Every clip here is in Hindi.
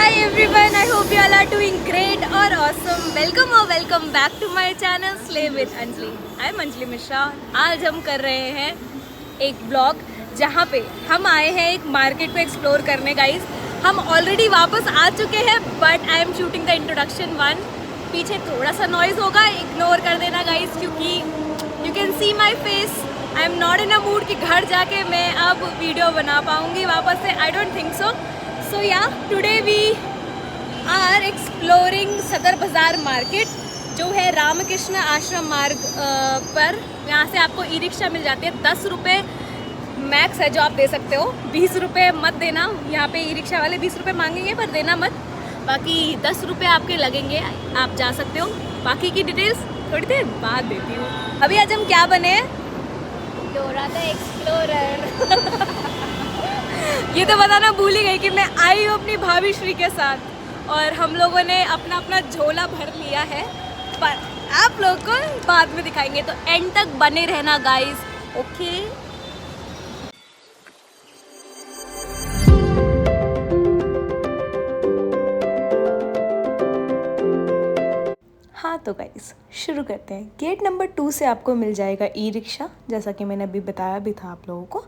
Hi everyone, I hope you all are doing great और awesome. Welcome back to my channel Slay with Anjali. I'm Anjali Mishra. आज हम कर रहे हैं एक ब्लॉग जहाँ पे हम आए हैं एक मार्केट को एक्सप्लोर करने गाइस. हम ऑलरेडी वापस आ चुके हैं but I am shooting the introduction one. पीछे थोड़ा सा नॉइज़ होगा, इग्नोर कर देना गाइस क्योंकि you can see my face. I am not in a mood कि घर जाके मैं अब वीडियो बना पाऊँगी वापस से. I don't think so. So yeah, today we are exploring सदर बाज़ार मार्केट जो है रामकृष्ण आश्रम मार्ग पर. यहाँ से आपको ई रिक्शा मिल जाती है. 10 रुपये मैक्स है जो आप दे सकते हो. 20 रुपये मत देना. यहाँ पे ई रिक्शा वाले 20 रुपये मांगेंगे पर देना मत. बाकी 10 रुपये आपके लगेंगे, आप जा सकते हो. बाकी की डिटेल्स थोड़ी देर बाद देती हूँ. अभी आज हम क्या बने हैं? Dora the explorer. ये तो बताना भूल ही गई कि मैं आई हूँ अपनी भाभी श्री के साथ और हम लोगों ने अपना अपना झोला भर लिया है. पर आप लोगों को बाद में दिखाएंगे तो एंड तक बने रहना गाइस. ओके. हाँ तो गाइस शुरू करते हैं. गेट नंबर 2 से आपको मिल जाएगा ई रिक्शा, जैसा कि मैंने अभी बताया भी था आप लोगों को.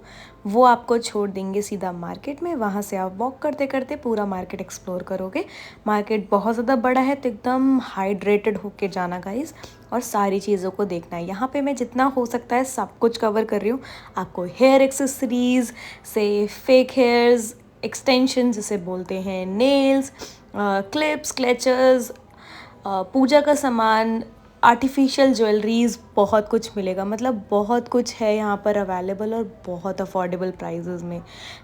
वो आपको छोड़ देंगे सीधा मार्केट में. वहाँ से आप वॉक करते करते पूरा मार्केट एक्सप्लोर करोगे. मार्केट बहुत ज़्यादा बड़ा है तो एकदम हाइड्रेटेड होके जाना गाइस और सारी चीज़ों को देखना है. यहाँ पे मैं जितना हो सकता है सब कुछ कवर कर रही हूँ. आपको हेयर एक्सेसरीज़ से फेक हेयर्स, एक्सटेंशन जिसे बोलते हैं, नेल्स, क्लिप्स, क्लेचर्स, पूजा का सामान, आर्टिफिशियल ज्वेलरीज, बहुत कुछ मिलेगा. मतलब बहुत कुछ है यहाँ पर अवेलेबल और बहुत अफोर्डेबल प्राइजेज़ में.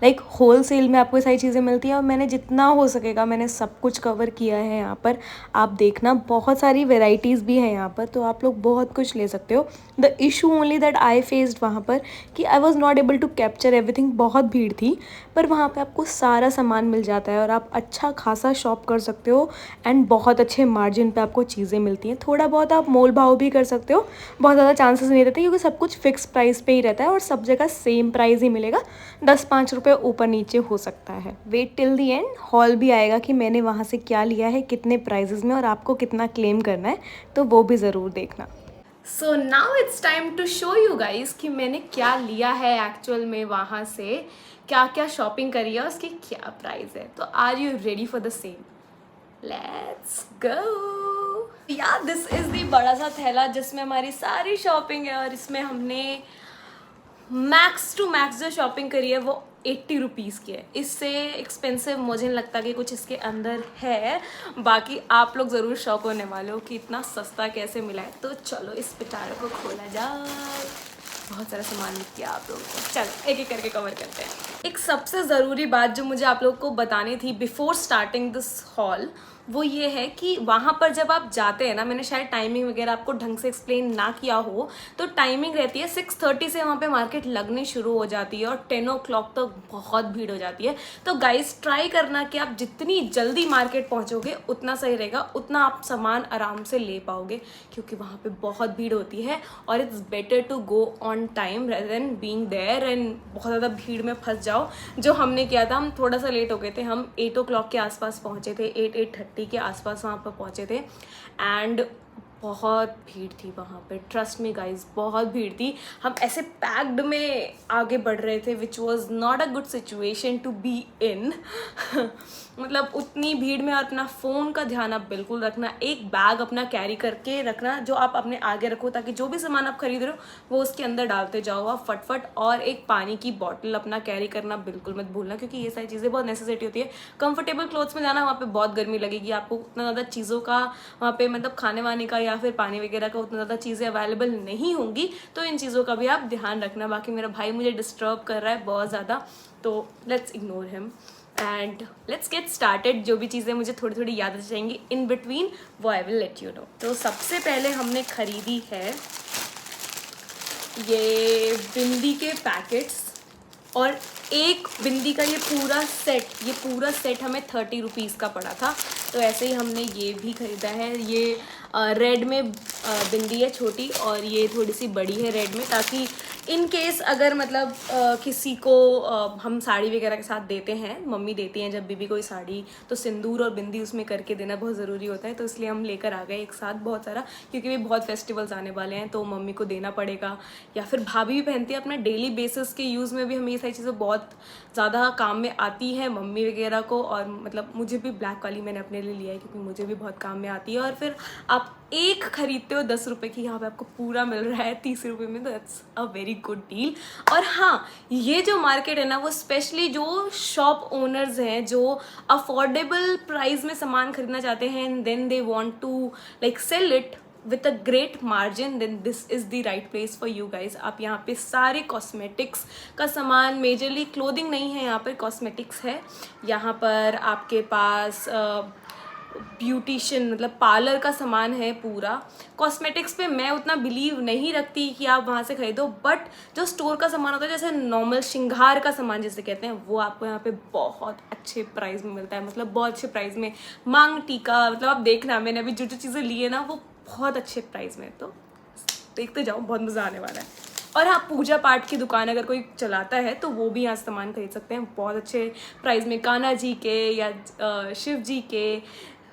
लाइक होल सेल में आपको सारी चीज़ें मिलती हैं और मैंने जितना हो सकेगा मैंने सब कुछ कवर किया है यहाँ पर. आप देखना बहुत सारी वेराइटीज़ भी हैं यहाँ पर तो आप लोग बहुत कुछ ले सकते हो. The issue only that I faced वहाँ पर कि I was not able to capture everything. बहुत भीड़ थी पर वहाँ पर आपको सारा सामान मिल जाता है और आप अच्छा खासा शॉप कर सकते हो एंड बहुत अच्छे मार्जिन पर आपको चीज़ें मिलती हैं. थोड़ा बहुत आप मोल भाव भी कर सकते हो. बहुत ज़्यादा चांसेस नहीं रहते क्योंकि सब कुछ फिक्स प्राइस पे ही रहता है और सब जगह सेम प्राइस ही मिलेगा. 10-5 रुपये ऊपर नीचे हो सकता है. Wait till the end. Hall भी आएगा कि मैंने वहाँ से क्या लिया है, कितने प्राइजेस में और आपको कितना क्लेम करना है, तो वो भी ज़रूर देखना. So now it's time to show you guys कि मैंने क्या लिया है एक्चुअल में, वहाँ से क्या क्या शॉपिंग करी है, उसकी क्या प्राइस है. तो are you ready for the same? Let's go. यार दिस इज़ दी बड़ा सा थैला जिसमें हमारी सारी शॉपिंग है और इसमें हमने मैक्स टू मैक्स जो शॉपिंग करी है वो 80 रुपीज़ की है. इससे एक्सपेंसिव मुझे नहीं लगता कि कुछ इसके अंदर है. बाकी आप लोग ज़रूर शॉक होने वाले हो कि इतना सस्ता कैसे मिला है. तो चलो इस पिटारे को खोला जाए. बहुत सारा सामान मिल गया आप लोगों को. चलो एक एक करके कवर करते हैं. एक सबसे ज़रूरी बात जो मुझे आप लोगों को बतानी थी बिफोर स्टार्टिंग दिस हॉल वो ये है कि वहाँ पर जब आप जाते हैं ना, मैंने शायद टाइमिंग वगैरह आपको ढंग से एक्सप्लेन ना किया हो, तो टाइमिंग रहती है 6:30 से वहाँ पे मार्केट लगनी शुरू हो जाती है और 10 o'clock तक बहुत भीड़ हो जाती है. तो गाइस ट्राई करना कि आप जितनी जल्दी मार्केट पहुँचोगे उतना सही रहेगा, उतना आप सामान आराम से ले पाओगे क्योंकि वहाँ पर बहुत भीड़ होती है और it's better to go on time rather than being there and बहुत ज़्यादा भीड़ में फंस जाओ, जो हमने किया था. हम थोड़ा सा लेट हो गए थे. हम 8 o'clock के आसपास पहुँचे थे. 8:30 के आसपास वहाँ पर पहुँचे थे एंड बहुत भीड़ थी वहाँ पे. ट्रस्ट मी गाइज बहुत भीड़ थी. हम ऐसे पैक्ड में आगे बढ़ रहे थे which was not a good situation to be in. मतलब उतनी भीड़ में और अपना फ़ोन का ध्यान आप बिल्कुल रखना. एक बैग अपना कैरी करके रखना जो आप अपने आगे रखो ताकि जो भी सामान आप खरीद रहे हो वो उसके अंदर डालते जाओ आप फटफट. और एक पानी की बॉटल अपना कैरी करना बिल्कुल मत भूलना क्योंकि ये सारी चीज़ें बहुत नेसेसिटी होती है. कंफर्टेबल क्लोथ्स में जाना, वहाँ पे बहुत गर्मी लगेगी आपको. उतना ज़्यादा चीज़ों का वहाँ पे मतलब खाने वाने का या फिर पानी वगैरह का उतना ज़्यादा चीज़ें अवेलेबल नहीं होंगी, तो इन चीज़ों का भी आप ध्यान रखना. बाकी मेरा भाई मुझे डिस्टर्ब कर रहा है बहुत ज़्यादा तो let's ignore him and let's get started. जो भी चीज़ें मुझे थोड़ी थोड़ी याद जाएंगी इन बिटवीन वो I will let you know. तो सबसे पहले हमने खरीदी है ये बिंदी के पैकेट्स और एक बिंदी का ये पूरा सेट हमें 30 रुपीज़ का पड़ा था. तो ऐसे ही हमने ये भी ख़रीदा है. ये रेड में बिंदी है छोटी और ये थोड़ी सी बड़ी है रेड में, ताकि इन केस अगर मतलब किसी को हम साड़ी वगैरह के साथ देते हैं, मम्मी देती हैं जब भी कोई साड़ी, तो सिंदूर और बिंदी उसमें करके देना बहुत ज़रूरी होता है, तो इसलिए हम लेकर आ गए एक साथ बहुत सारा, क्योंकि भी बहुत फेस्टिवल्स आने वाले हैं तो मम्मी को देना पड़ेगा। या फिर भाभी भी पहनती है अपने डेली बेसिस के यूज़ में भी, हमें ये सारी चीज़ें बहुत ज़्यादा काम में आती है मम्मी वगैरह को। और मतलब मुझे भी ब्लैक वाली मैंने अपने लिए लिया है क्योंकि मुझे भी बहुत काम में आती है। और फिर आप एक खरीदते हो 10 रुपये की, यहाँ पे आपको पूरा मिल रहा है 30 रुपये में, तो that's a very good deal. और हाँ, ये जो मार्केट है ना, वो स्पेशली जो शॉप ओनर्स हैं जो अफोर्डेबल प्राइस में सामान खरीदना चाहते हैं and then they want to like sell it with a great margin, then this is the right place for you guys। आप यहाँ पे सारे कॉस्मेटिक्स का सामान, मेजरली क्लोथिंग नहीं है यहाँ पर, कॉस्मेटिक्स है यहाँ पर। आपके पास ब्यूटिशियन मतलब पार्लर का सामान है पूरा। कॉस्मेटिक्स पे मैं उतना बिलीव नहीं रखती कि आप वहाँ से खरीदो, बट जो स्टोर का सामान होता है, जैसे नॉर्मल श्रृंगार का सामान जिसे कहते हैं, वो आपको यहाँ पे बहुत अच्छे प्राइस में मिलता है, मतलब बहुत अच्छे प्राइस में। मांग टीका, मतलब आप देखना, मैंने अभी जो जो चीज़ें ली है ना, वो बहुत अच्छे प्राइस में, तो देखते जाओ, बहुत मज़ा आने वाला है। और हाँ, पूजा पाठ की दुकान अगर कोई चलाता है तो वो भी यहाँ सामान खरीद सकते हैं बहुत अच्छे प्राइस में। कान्हा जी के या शिव जी के,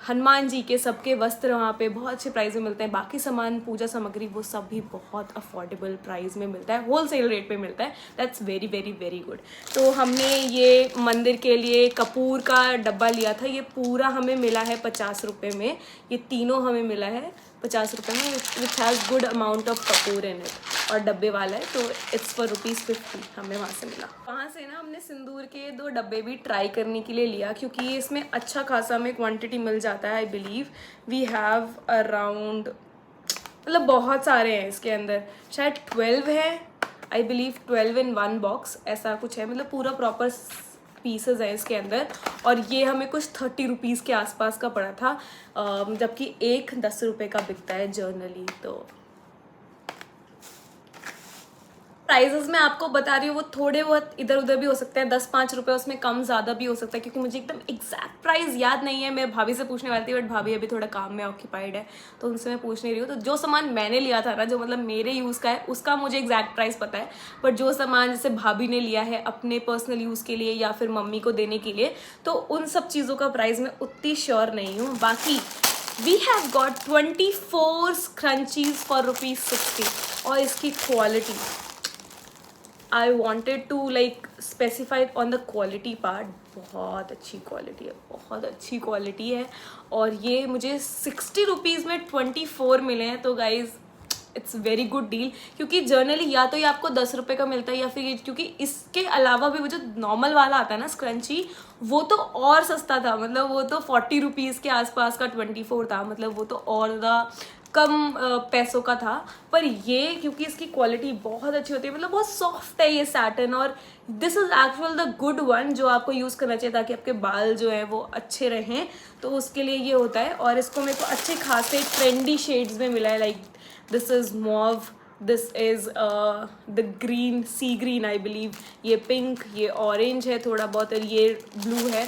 हनुमान जी के, सबके वस्त्र वहाँ पे बहुत अच्छे प्राइस में मिलते हैं। बाकी सामान, पूजा सामग्री, वो सब भी बहुत अफोर्डेबल प्राइस में मिलता है, होलसेल रेट पे मिलता है। That's very very very good. तो हमने ये मंदिर के लिए कपूर का डब्बा लिया था, ये पूरा हमें मिला है 50 रुपये में। ये तीनों हमें मिला है 50 रुपये में, which has good amount of Kapoor in it, और डब्बे वाला है, तो इट्स फॉर ₹50 हमें वहाँ से मिला। वहाँ से ना हमने सिंदूर के 2 डब्बे भी ट्राई करने के लिए लिया, क्योंकि इसमें अच्छा खासा हमें क्वांटिटी मिल जाता है। I believe we have around, मतलब बहुत सारे हैं इसके अंदर, शायद 12 है, आई बिलीव 12 इन 1 बॉक्स, ऐसा कुछ है, मतलब पूरा प्रॉपर पीसेस है इसके अंदर। और ये हमें कुछ 30 रुपीज़ के आसपास का पड़ा था, जबकि एक 10 रुपये का बिकता है जर्नली। तो प्राइजेस मैं आपको बता रही हूँ, वो थोड़े बहुत इधर उधर भी हो सकते हैं, 10-5 रुपये उसमें कम ज़्यादा भी हो सकता है, क्योंकि मुझे एकदम एग्जैक्ट प्राइस याद नहीं है। मैं भाभी से पूछने वाली थी, बट भाभी अभी थोड़ा काम में ऑक्यूपाइड है, तो उनसे मैं पूछ नहीं रही हूँ। तो जो सामान मैंने लिया था ना, जो मतलब मेरे यूज़ का है, उसका मुझे एग्जैक्ट प्राइस पता है। बट जो सामान जैसे भाभी ने लिया है अपने पर्सनल यूज़ के लिए या फिर मम्मी को देने के लिए, तो उन सब चीज़ों का प्राइस मैं उतनी श्योर नहीं हूँ। बाकी we have got 24 scrunchies for ₹60, और इसकी quality, I wanted to like specify on the quality part, बहुत अच्छी क्वालिटी है, बहुत अच्छी क्वालिटी है। और ये मुझे 60 रुपीज़ में 24 मिले हैं, तो guys it's very good deal. क्योंकि जर्नली या तो ये आपको 10 रुपये का मिलता है, या फिर ये, क्योंकि इसके अलावा भी वो जो नॉर्मल वाला आता है ना स्क्रंची, वो तो और सस्ता था, मतलब वो तो 40 रुपीज़ के आसपास का 24 था, मतलब वो तो और ज़्यादा कम पैसों का था। पर ये क्योंकि इसकी क्वालिटी बहुत अच्छी होती है, मतलब बहुत सॉफ्ट है ये सैटन, और this is actual the good one जो आपको यूज़ करना चाहिए ताकि आपके बाल जो है वो अच्छे रहें, तो उसके लिए ये होता है। और इसको मेरे को अच्छे खासे ट्रेंडी शेड्स में मिला है, like this is mauve, this is the green, sea green I believe, ये पिंक, ये ऑरेंज है थोड़ा बहुत, और ये ब्लू है,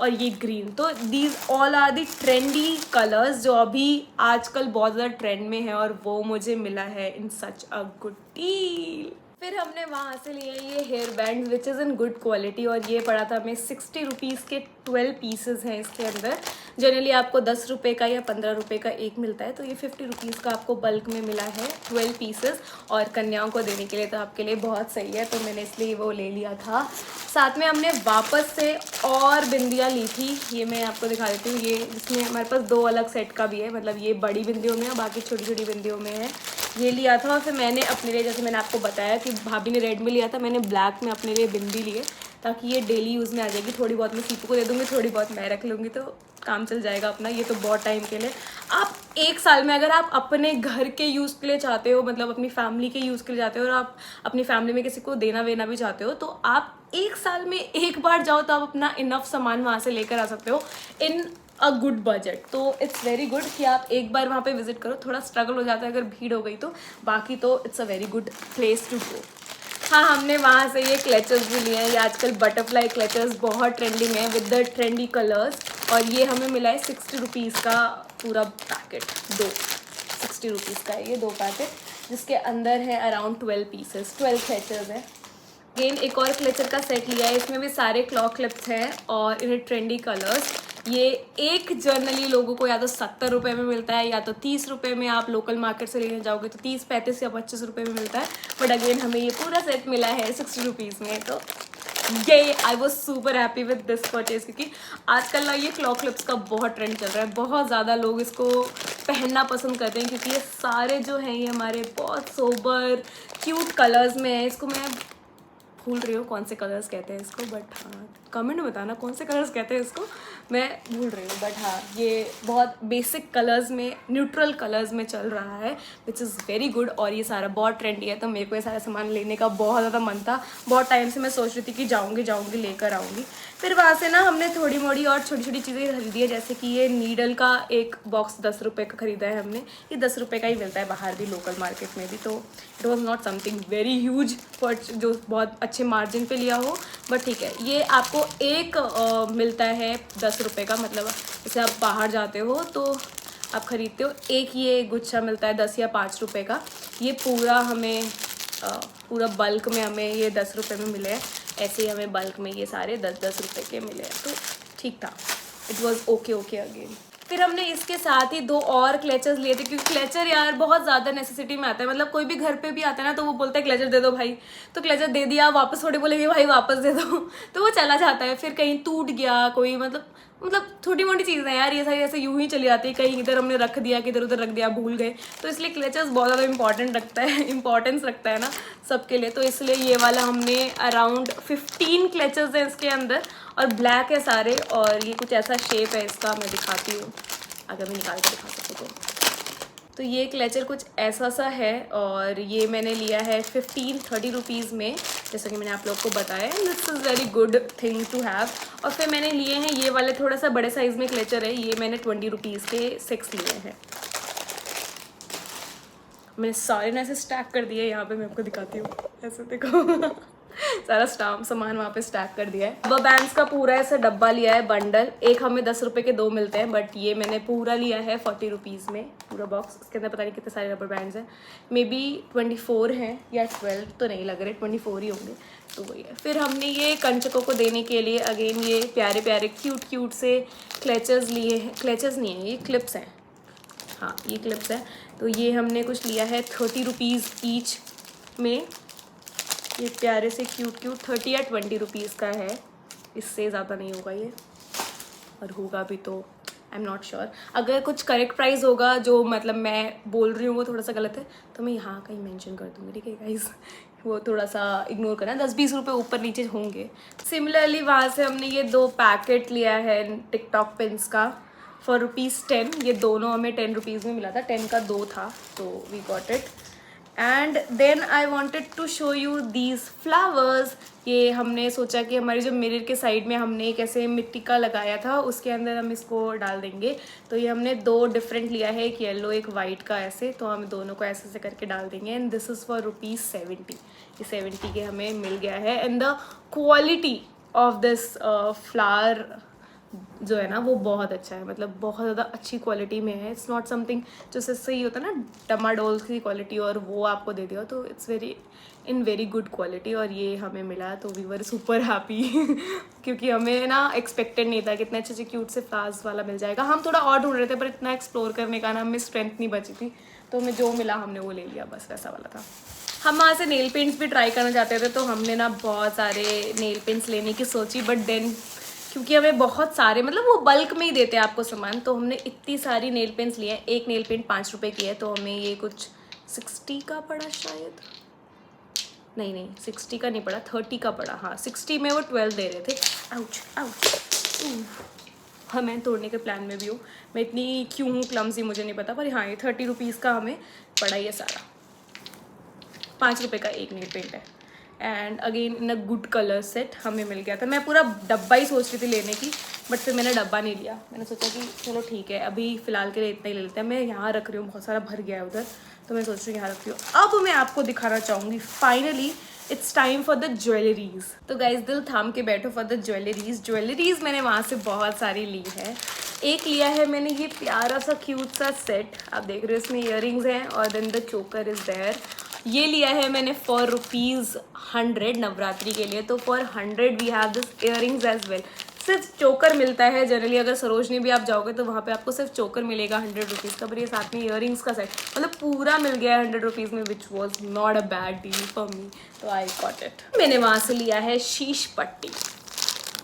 और ये ग्रीन। तो these all are the trendy colours जो अभी आजकल बहुत ज़्यादा ट्रेंड में है, और वो मुझे मिला है इन सच अ गुड डील। फिर हमने वहाँ से लिए ये hair band which is in good quality, और ये पड़ा था हमें 60 रुपीज़ के 12 पीसेस हैं इसके अंदर। जनरली आपको 10 रुपये का या 15 रुपये का एक मिलता है, तो ये 50 रुपीज़ का आपको बल्क में मिला है 12 पीसेस, और कन्याओं को देने के लिए तो आपके लिए बहुत सही है, तो मैंने इसलिए वो ले लिया था। साथ में हमने वापस से और बिंदियाँ ली थी, ये मैं आपको दिखा देती हूँ। ये इसमें हमारे पास 2 अलग सेट का भी है, मतलब ये बड़ी बिंदियों में और बाकी छोटी छोटी बिंदियों में है। ये लिया था, और फिर मैंने अपने लिए, जैसे मैंने आपको बताया कि भाभी ने रेड में लिया था, मैंने ब्लैक में अपने लिए बिंदी लिए, ताकि ये डेली यूज़ में आ जाएगी। थोड़ी बहुत मैं सीपू को दे दूँगी, थोड़ी बहुत मैं रख लूँगी, तो काम चल जाएगा अपना। ये तो बहुत टाइम के लिए, आप एक साल में अगर आप अपने घर के यूज़ के लिए चाहते हो, मतलब अपनी फैमिली के यूज़ के लिए चाहते हो, और आप अपनी फैमिली में किसी को देना वेना भी चाहते हो, तो आप एक साल में एक बार जाओ तो आप अपना इनफ सामान वहाँ से लेकर आ सकते हो इन अ गुड बजट। तो इट्स वेरी गुड कि आप एक बार वहाँ पे विजिट करो। थोड़ा स्ट्रगल हो जाता है अगर भीड़ हो गई तो, बाकी तो it's a very good place to go. हाँ, हमने वहाँ से ये क्लचर्स भी लिए हैं, ये आजकल बटरफ्लाई क्लचर्स बहुत ट्रेंडिंग है विद द ट्रेंडी कलर्स, और ये हमें मिला है 60 रुपीज़ का पूरा पैकेट, 60 रुपीज़ का है ये 2 पैकेट। जिसके अंदर है अराउंड 12 पीसेस, 12 क्लेचर्स हैं। अगेन एक और क्लेचर का सेट लिया है, इसमें भी सारे क्लॉ क्लिप्स हैं और इन ट्रेंडी कलर्स। ये एक जर्नली लोगों को या तो 70 रुपये में मिलता है या तो 30 रुपये में, आप लोकल मार्केट से लेने जाओगे तो 30, 35 या 25 रुपये में मिलता है। बट अगेन हमें ये पूरा सेट मिला है 60 रुपीज़ में, तो ये I was super happy with this purchase, क्योंकि आजकल ना ये क्लॉ क्लिप्स का बहुत ट्रेंड चल रहा है, बहुत ज़्यादा लोग इसको पहनना पसंद करते हैं, क्योंकि ये सारे जो हैं ये हमारे बहुत सोबर क्यूट कलर्स में है। इसको मैं भूल रही हूँ कौन से कलर्स कहते हैं इसको, बट हाँ कमेंट में बताना कौन से कलर्स कहते हैं इसको, मैं भूल रही हूँ। बट हाँ ये बहुत बेसिक कलर्स में, न्यूट्रल कलर्स में चल रहा है, विच इज़ वेरी गुड। और ये सारा बहुत ट्रेंडी है, तो मेरे को ये सारा सामान लेने का बहुत ज़्यादा मन था। बहुत टाइम से मैं सोच रही थी कि जाऊँगी लेकर आऊँगी। फिर वहाँ से ना हमने थोड़ी मोड़ी और छोटी छोटी चीज़ें खरीदी है, जैसे कि ये नीडल का एक बॉक्स 10 रुपये का ख़रीदा है हमने। ये 10 रुपये का ही मिलता है बाहर भी, लोकल मार्केट में भी, तो it was not something very huge for जो बहुत अच्छे मार्जिन पे लिया हो, बट ठीक है। ये आपको एक मिलता है 10 रुपये का, मतलब जैसे आप बाहर जाते हो तो आप ख़रीदते हो, एक ये गुच्छा मिलता है 10 या 5 रुपये का। ये पूरा हमें पूरा बल्क में हमें ये 10 रुपये में मिले हैं। ऐसे ही हमें बल्क में ये सारे 10-10 रुपये के मिले हैं, तो ठीक था, इट वॉज ओके अगेन। फिर हमने इसके साथ ही 2 और क्लेचर्स लिए थे, क्योंकि क्लेचर यार बहुत ज़्यादा नेसेसिटी में आता है। मतलब कोई भी घर पे भी आता है ना तो वो बोलता है क्लेचर दे दो भाई, तो क्लेचर दे दिया, वापस थोड़ी बोलेंगे भाई वापस दे दो तो वो चला जाता है। फिर कहीं टूट गया कोई, मतलब छोटी मोटी चीज़ें यार, ये सारी ऐसे यूं ही चली जाती है। कहीं इधर हमने रख दिया, किधर उधर रख दिया, भूल गए, तो इसलिए क्लेचर्स बहुत ज़्यादा इंपॉर्टेंस रखता है ना सबके लिए। तो इसलिए ये वाला हमने अराउंड 15 क्लेचर्स हैं इसके अंदर, और ब्लैक है सारे, और ये कुछ ऐसा शेप है इसका, मैं दिखाती हूँ अगर मैं निकाल कर दिखा सकूँ तो ये क्लेचर कुछ ऐसा सा है, और ये मैंने लिया है 15-30 रुपीज़ में, जैसा कि मैंने आप लोग को बताया। This is very good thing to have. और फिर मैंने लिए हैं ये वाले थोड़ा सा बड़े साइज़ में क्लेचर है, ये मैंने 20 रुपीज़ के 6 लिए हैं। मैंने सारे ना ऐसे स्टैक कर दिए, यहाँ पे मैं आपको दिखाती हूँ, ऐसे देखो सारा सामान वहाँ पे स्टैक कर दिया है। रबर बैंड्स का पूरा ऐसा डब्बा लिया है, बंडल। एक हमें 10 रुपये के 2 मिलते हैं, बट ये मैंने पूरा लिया है 40 रुपीज़ में, पूरा बॉक्स। इसके अंदर पता नहीं कितने सारे रबर बैंड्स हैं, मे बी 24 हैं या 12 तो नहीं लग रहे, 24 ही होंगे, तो वही है। फिर हमने ये कंचकों को देने के लिए अगेन ये प्यारे प्यारे क्यूट से क्लेचर्स लिए हैं। क्लेचर्स नहीं है, ये क्लिप्स हैं, हाँ ये क्लिप्स हैं। तो ये हमने कुछ लिया है 30 रुपीज़ ईच में। ये प्यारे से क्यूट 30 या 20 रुपीज़ का है, इससे ज़्यादा नहीं होगा ये, और होगा भी तो आई एम नॉट श्योर। अगर कुछ करेक्ट प्राइस होगा जो मतलब मैं बोल रही हूँ वो थोड़ा सा गलत है तो मैं यहाँ कहीं मेंशन कर दूँगी, ठीक है गाइस, वो थोड़ा सा इग्नोर करना, 10-20 रुपये ऊपर नीचे होंगे। सिमिलरली वहाँ से हमने ये 2 पैकेट लिया है टिकटॉक पिन्स का फॉर ₹10। ये दोनों हमें 10 रुपीज़ में मिला था, 10 का 2 था, तो we got it. And then I wanted to show you these flowers. ये हमने सोचा कि हमारी जो मिरर के साइड में हमने एक ऐसे मिट्टी का लगाया था, उसके अंदर हम इसको डाल देंगे। तो ये हमने 2 डिफरेंट लिया है, एक येलो एक वाइट का, ऐसे, तो हम दोनों को ऐसे ऐसे करके डाल देंगे। And this is for ₹70। ये 70 के हमें मिल गया है। And the quality of this flower जो है ना वो बहुत अच्छा है, मतलब बहुत ज़्यादा अच्छी क्वालिटी में है। इट्स नॉट समथिंग जो सही होता है ना डमाडोल की क्वालिटी, और वो आपको दे दिया, तो इट्स वेरी गुड क्वालिटी। और ये हमें मिला तो वी वर सुपर हैप्पी क्योंकि हमें ना एक्सपेक्टेड नहीं था कि इतने अच्छे क्यूट से फ्लावर्स वाला मिल जाएगा। हम थोड़ा और ढूंढ रहे थे, पर इतना एक्सप्लोर करने का ना हमें स्ट्रेंथ नहीं बची थी, तो हमें जो मिला हमने वो ले लिया, बस वैसा वाला था। हम वहाँ से नेल पेंट्स भी ट्राई करना चाहते थे, तो हमने ना बहुत सारे नेल पेंट्स लेने की सोची, बट देन क्योंकि हमें बहुत सारे मतलब वो बल्क में ही देते हैं आपको सामान, तो हमने इतनी सारी नेल पेंट्स लिए हैं। एक नेल पेंट 5 रुपये की है, तो हमें ये कुछ 60 का पड़ा शायद, नहीं 60 का नहीं पड़ा, 30 का पड़ा, हाँ 60 में वो 12 दे रहे थे। आउच हाँ मैं तोड़ने के प्लान में भी हूँ, मैं इतनी क्यों हूँ क्लमसी मुझे नहीं पता, पर हाँ ये 30 रुपीज़ का हमें पड़ा ये सारा। 5 रुपये का एक नेल पेंट है। And again in a good colour set हमें मिल गया था। मैं पूरा डब्बा ही सोच रही थी लेने की, बट फिर मैंने डब्बा नहीं लिया। मैंने सोचा कि चलो ठीक है, अभी फ़िलहाल के लिए इतना ही ले लेते हैं। मैं यहाँ रख रही हूँ, बहुत सारा भर गया है उधर, तो मैं सोच रही हूँ यहाँ रखती हूँ। अब मैं आपको दिखाना चाहूँगी finally it's time for the jewelleries. तो गाइज दिल थाम के बैठो फॉर द ज्वेलरीज। मैंने वहाँ से बहुत सारी ली है, एक लिया है मैंने ये प्यारा सा क्यूट सा सेट, आप देख रहे हो इसमें इयररिंग्स हैं और देन द चोकर इज देयर। ये लिया है मैंने फॉर ₹100 नवरात्रि के लिए, तो for 100 we have this earrings as well. सिर्फ चोकर मिलता है जनरली, अगर सरोजनी भी आप जाओगे तो वहाँ पे आपको सिर्फ चोकर मिलेगा 100 रुपीज़ का, पर ये साथ में इयररिंग्स का सेट मतलब पूरा मिल गया है 100 रुपीज़ में, विच was not a bad deal for me, तो आई गॉट इट। मैंने वहाँ से लिया है शीश पट्टी।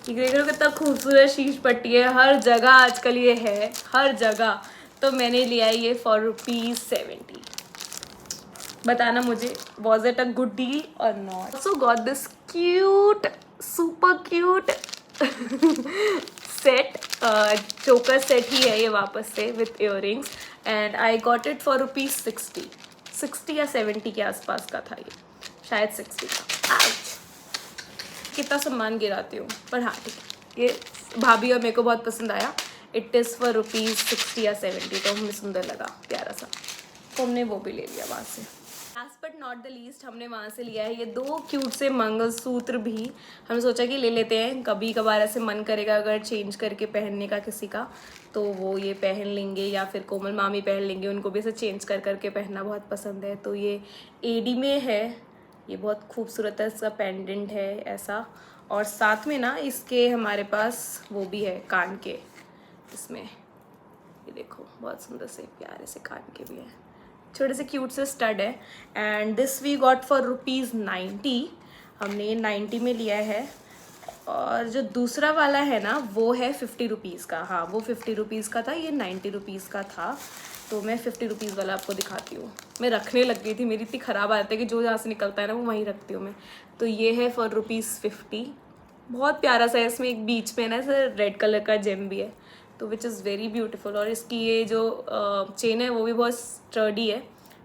देख रहे हो कितना खूबसूरत शीश पट्टी है, हर जगह आजकल ये है, हर जगह। तो मैंने लिया है ये फॉर ₹70। बताना मुझे was it a good deal और not. Also got this cute super cute set, choker set ही है ये वापस से with earrings, and I got it for ₹60 या 70 के आसपास का था ये, शायद 60 का। कितना सम्मान गिराती हूँ, पर हाँ ठीक है, ये भाभी और मेरे को बहुत पसंद आया। इट इज़ फॉर ₹60 या 70, तो हमें सुंदर लगा प्यारा सा, तो हमने वो भी ले लिया वहाँ से। Last but not the least हमने वहाँ से लिया है ये 2 क्यूट से मंगलसूत्र भी। हमने सोचा कि ले लेते हैं, कभी कभार ऐसे मन करेगा अगर चेंज करके पहनने का किसी का, तो वो ये पहन लेंगे, या फिर कोमल मामी पहन लेंगे, उनको भी ऐसे चेंज कर करके पहनना बहुत पसंद है। तो ये एडी में है, ये बहुत खूबसूरत है, इसका पेंडेंट है ऐसा, और साथ में ना इसके हमारे पास वो भी है कान के, इसमें ये देखो बहुत सुंदर से प्यारे से कान के भी हैं, छोटे से क्यूट से स्टड है। And this we got for ₹90। हमने ये 90 में लिया है, और जो दूसरा वाला है ना वो है ₹50 का। हाँ वो ₹50 का था, ये ₹90 का था। तो मैं ₹50 वाला आपको दिखाती हूँ। मैं रखने लग गई थी, मेरी इतनी ख़राब आदत है कि जो जहाँ से निकलता है ना वो वहीं रखती हूँ मैं। तो ये है फॉर ₹50, बहुत प्यारा सा है, इसमें एक बीच में ना सर रेड कलर का जेम भी है, तो विच इज़ वेरी ब्यूटीफुल। और इसकी ये जो चेन है वो भी बहुत स्टर्डी है,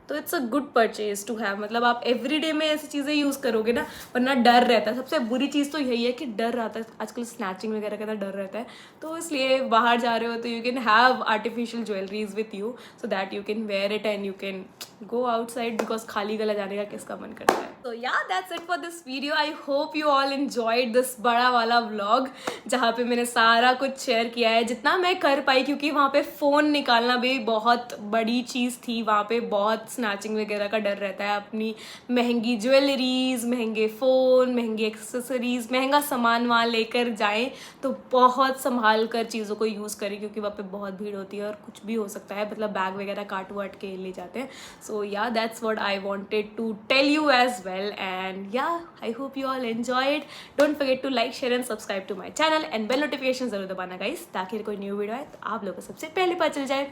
तो it's a good purchase to have. मतलब आप एवरीडे में ऐसी चीज़ें यूज़ करोगे ना, वरना डर रहता है। सबसे बुरी चीज़ तो यही है कि डर रहता है, आजकल स्नैचिंग वगैरह का डर रहता है, तो इसलिए बाहर जा रहे हो तो you can have artificial jewelleries with you, so that you can wear it and you can go outside, because खाली गला जाने का किसका मन करता है। तो या that's it for this video. I hope you all enjoyed this बड़ा वाला व्लॉग, जहाँ पे मैंने सारा कुछ शेयर किया है जितना मैं कर पाई, क्योंकि वहाँ पे फ़ोन निकालना भी बहुत बड़ी चीज़ थी। वहाँ पे बहुत स्नैचिंग वगैरह का डर रहता है, अपनी महंगी ज्वेलरीज, महंगे फ़ोन, महंगी एक्सेसरीज, महंगा सामान वहाँ लेकर जाएं तो बहुत संभाल कर चीज़ों को यूज़ करें, क्योंकि वहाँ पे बहुत भीड़ होती है और कुछ भी हो सकता है, मतलब बैग वगैरह काट वाट के ले जाते हैं। So yeah, that's what I wanted to tell you as well, and yeah, I hope you all enjoyed. Don't forget to like, share and subscribe to my channel and bell notification जरूर दबाना guys, ताकि कोई न्यू वीडियो आए तो आप लोगों को सबसे पहले पता चल जाए।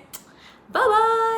Bye bye.